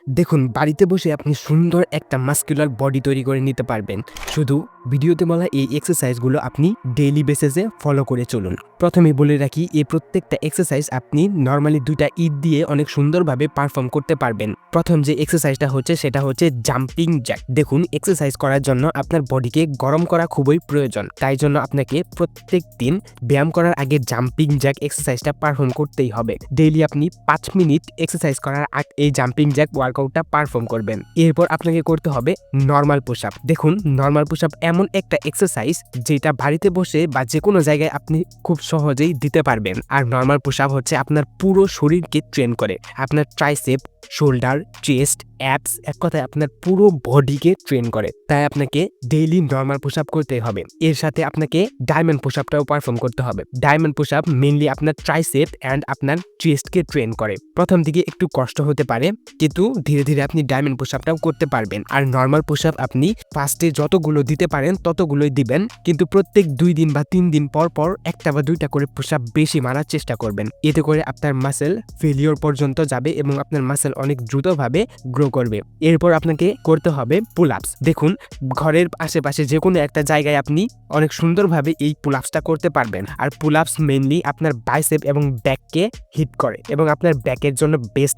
দেখুন, বাড়িতে বসে আপনি সুন্দর একটা মাসকুলার বডি তৈরি করে নিতে পারবেন। শুধু ভিডিওতে বলা এই এক্সারসাইজগুলো আপনি ডেইলি বেসিসে ফলো করে চলুন। প্রথমেই বলে রাখি, এই প্রত্যেকটা এক্সারসাইজ আপনি নরমালি ২টা ঈদ দিয়ে অনেক সুন্দরভাবে পারফর্ম করতে পারবেন। প্রথম যে এক্সারসাইজটা হচ্ছে সেটা হচ্ছে জাম্পিং জ্যাক। দেখুন, এক্সারসাইজ করার জন্য আপনার বডিকে গরম করা খুবই প্রয়োজন। তাই জন্য আপনাকে প্রত্যেক দিন ব্যায়াম করার আগে জাম্পিং জ্যাক এক্সারসাইজটা পারফর্ম করতেই হবে। ডেইলি আপনি ৫ মিনিট এক্সারসাইজ করার আগে এই জাম্পিং জ্যাক ওয়ার্কআউটটা পারফর্ম করবেন। এরপর আপনাকে করতে হবে নরমাল পুশ আপ। দেখুন, নরমাল পুশ আপ এমন একটা এক্সারসাইজ যেটা বাড়িতে বসে বা যে কোনো জায়গায় আপনি খুব সহজেই দিতে পারবেন। আর নরমাল পুশ আপ হচ্ছে আপনার পুরো শরীরকে ট্রেন করে। আপনার ট্রাইসেপ, শোল্ডার, চেস্ট, অ্যাপস, এক কথায় আপনার পুরো বডিকে ট্রেন করে। তাই আপনাকে ডেইলি নরমাল পুশ আপ করতে হবে। এর সাথে আপনাকে ডায়মন্ড পুশ আপটাও পারফর্ম করতে হবে। ডায়মন্ড পুশ আপ মেইনলি আপনার ট্রাইসেপ অ্যান্ড আপনার চেস্টকে ট্রেন করে। প্রথম দিকে একটু কষ্ট হতে পারে, কিন্তু ধীরে ধীরে আপনি ডায়মন্ড পুশ আপটাও করতে পারবেন। আর নরমাল পুশ আপ আপনি ফার্স্টে যতগুলো দিতে পারেন ততগুলোই দিবেন, কিন্তু প্রত্যেক 2 দিন বা 3 দিন পর পর একটা বা 2টা করে পুশ আপ বেশি মারার চেষ্টা করবেন। এতে করে আপনার মাসেল ফেলিওর পর্যন্ত যাবে এবং আপনার মাসেল অনেক দ্রুতভাবে গ্রো করবে। এরপর আপনাকে করতে হবে পুল আপস। দেখুন, ঘরের আশেপাশে যে কোনো একটা জায়গায় আপনি অনেক সুন্দরভাবে এই পুল আপসটা করতে পারবেন। আর পুল আপস মেইনলি আপনার বাইসেপ এবং ব্যাককে হিট করে এবং আপনার ব্যাকের জন্য বেস্ট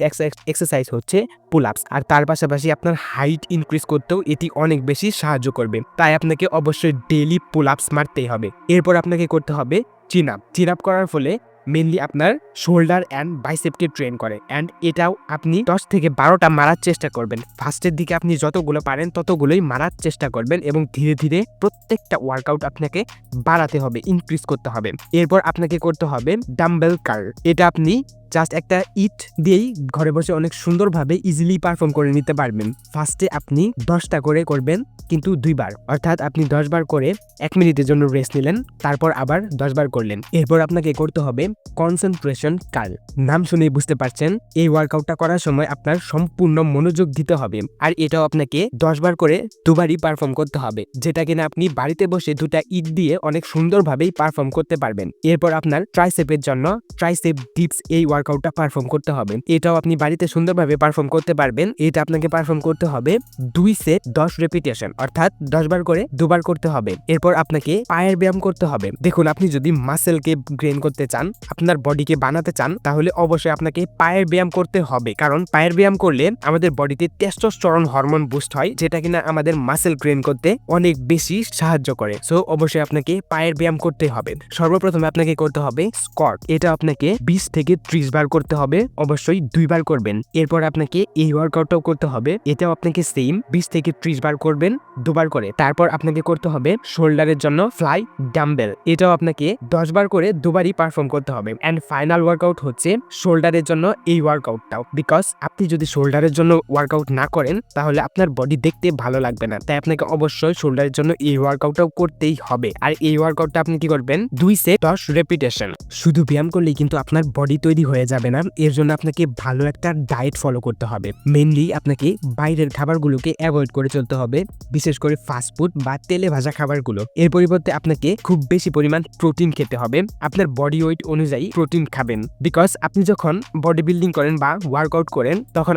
এক্সারসাইজ হচ্ছে পুল আপস। আর তার পাশাপাশি আপনার হাইট ইনক্রিজ করতেও এটি অনেক বেশি সাহায্য করবে। তাই আপনাকে অবশ্যই ডেইলি পুল আপস মারতেই হবে। এরপর আপনাকে করতে হবে চিন আপ। চিন আপ করার ফলে মেনলি আপনার শোল্ডার অ্যান্ড বাইসেপকে ট্রেন করে, অ্যান্ড এটাও আপনি 10 থেকে 12টা মারার চেষ্টা করবেন। ফার্স্টের দিকে আপনি যতগুলো পারেন ততগুলোই মারার চেষ্টা করবেন এবং ধীরে ধীরে প্রত্যেকটা ওয়ার্কআউট আপনাকে বাড়াতে হবে, ইনক্রিজ করতে হবে। এরপর আপনাকে করতে হবে ডাম্বেল কার। এটা আপনি জাস্ট একটা ইট দিয়েই ঘরে বসে অনেক সুন্দরভাবে ইজিলি পারফর্ম করে নিতে পারবেন। ফার্স্টে আপনি 10টা করে করবেন, কিন্তু 2 বার, অর্থাৎ আপনি 10 বার করে 1 মিনিটের জন্য রেস্ট নিলেন, তারপর আবার 10 বার করলেন। এরপর আপনাকে করতে হবে কনসেন্ট্রেশন কার্ল। নাম শুনেই বুঝতে পারছেন এই ওয়ার্কআউটটা করার সময় আপনার সম্পূর্ণ মনোযোগ দিতে হবে। আর এটাও আপনাকে 10 বার করে 2 বারই পারফর্ম করতে হবে, যেটা কিনা আপনি বাড়িতে বসে 2টা ইট দিয়ে অনেক সুন্দরভাবেই পারফর্ম করতে পারবেন। এরপর আপনার ট্রাইসেপের জন্য ট্রাইসেপ ডিপস এই ওয়ার্কআউটটা পারফর্ম করতে হবে। এটাও আপনি বাড়িতে সুন্দরভাবে পারফর্ম করতে পারবেন। এটা আপনাকে পারফর্ম করতে হবে 2 সেট 10 রেপিটেশন, অর্থাৎ 10 বার করে 2 বার করতে হবে। এরপর আপনাকে পায়ের ব্যায়াম করতে হবে। দেখুন, আপনি যদি মাসেলকে গ্রেন করতে চান, আপনার বডিকে বানাতে চান, তাহলে অবশ্যই আপনাকে পায়ের ব্যায়াম করতে হবে। কারণ পায়ের ব্যায়াম করলে আমাদের বডিতে টেস্টোস্টেরন হরমোন বুস্ট হয়, যেটা কিনা আমাদের মাসেল গ্রেন করতে অনেক বেশি সাহায্য করে। সো অবশ্যই আপনাকে পায়ের ব্যায়াম করতে হবে। সর্বপ্রথমে আপনাকে করতে হবে স্কোয়াট। এটা আপনাকে 20 থেকে 30 বার করতে হবে, অবশ্যই 2 বার করবেন। এরপর আপনাকে এই ওয়ার্কআউটটাও করতে হবে। এটাও আপনাকে সেম 20 থেকে 30 বার করবেন, 2 বার করে। তারপর আপনাকে করতে হবে শোল্ডারের জন্য ফ্লাই ডাম্বেল। এটাও আপনাকে 10 বার করে 2 বারই পারফর্ম করতে হবে। এন্ড ফাইনাল ওয়ার্কআউট হচ্ছে শোল্ডারের জন্য এই ওয়ার্কআউটটাও, বিকজ আপনি যদি শোল্ডারের জন্য ওয়ার্কআউট না করেন তাহলে আপনার বডি দেখতে ভালো লাগবে না। তাই আপনাকে অবশ্যই শোল্ডারের জন্য এই ওয়ার্কআউটটাও করতেই হবে। আর এই ওয়ার্কআউটটা আপনি কি করবেন, 2 সেট 10 রেপিটেশন। শুধু ব্যায়াম করলেই কিন্তু আপনার বডি তৈরি হয়ে যাবে না। এর জন্য আপনাকে ভালো একটা ডায়েট ফলো করতে হবে। মেইনলি আপনাকে বাইরের খাবারগুলোকে অ্যাভয়েড করে চলতে হবে, বিশেষ করে ফাস্টফুড বা তেলে ভাজা খাবারগুলো। এর পরিবর্তে আপনাকে খুব বেশি পরিমাণ প্রোটিন খেতে হবে। আপনার বডি ওয়েট অনুযায়ী প্রোটিন খাবেন, বিকজ আপনি যখন বডি বিল্ডিং করেন বা ওয়ার্কআউট করেন তখন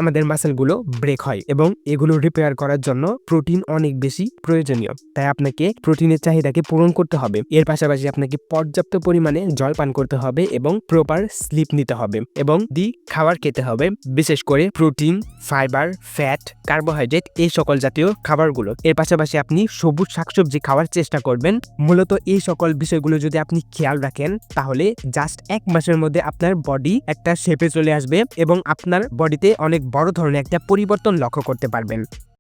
আমাদের মাসেলগুলো ব্রেক হয় এবং এগুলো রিপেয়ার করার জন্য প্রোটিন অনেক বেশি প্রয়োজনীয়। তাই আপনাকে প্রোটিনের চাহিদাকে পূরণ করতে হবে। এর পাশাপাশি আপনাকে পর্যাপ্ত পরিমাণে জল পান করতে হবে এবং প্রপার স্লিপ নিতে হবে এবং খাবার খেতে হবে, বিশেষ করে প্রোটিন, ফাইবার, ফ্যাট, কার্বোহাইড্রেট, এই সকল জাতীয় খাবারগুলো। এর পাশাপাশি আপনি সবুজ শাকসবজি খাওয়ার চেষ্টা করবেন। মূলত এই সকল বিষয়গুলো যদি আপনি খেয়াল রাখেন তাহলে জাস্ট 1 মাসের মধ্যে আপনার বডি একটা শেপে চলে আসবে এবং আপনার বডিতে অনেক বড় ধরনের একটা পরিবর্তন লক্ষ্য করতে পারবেন।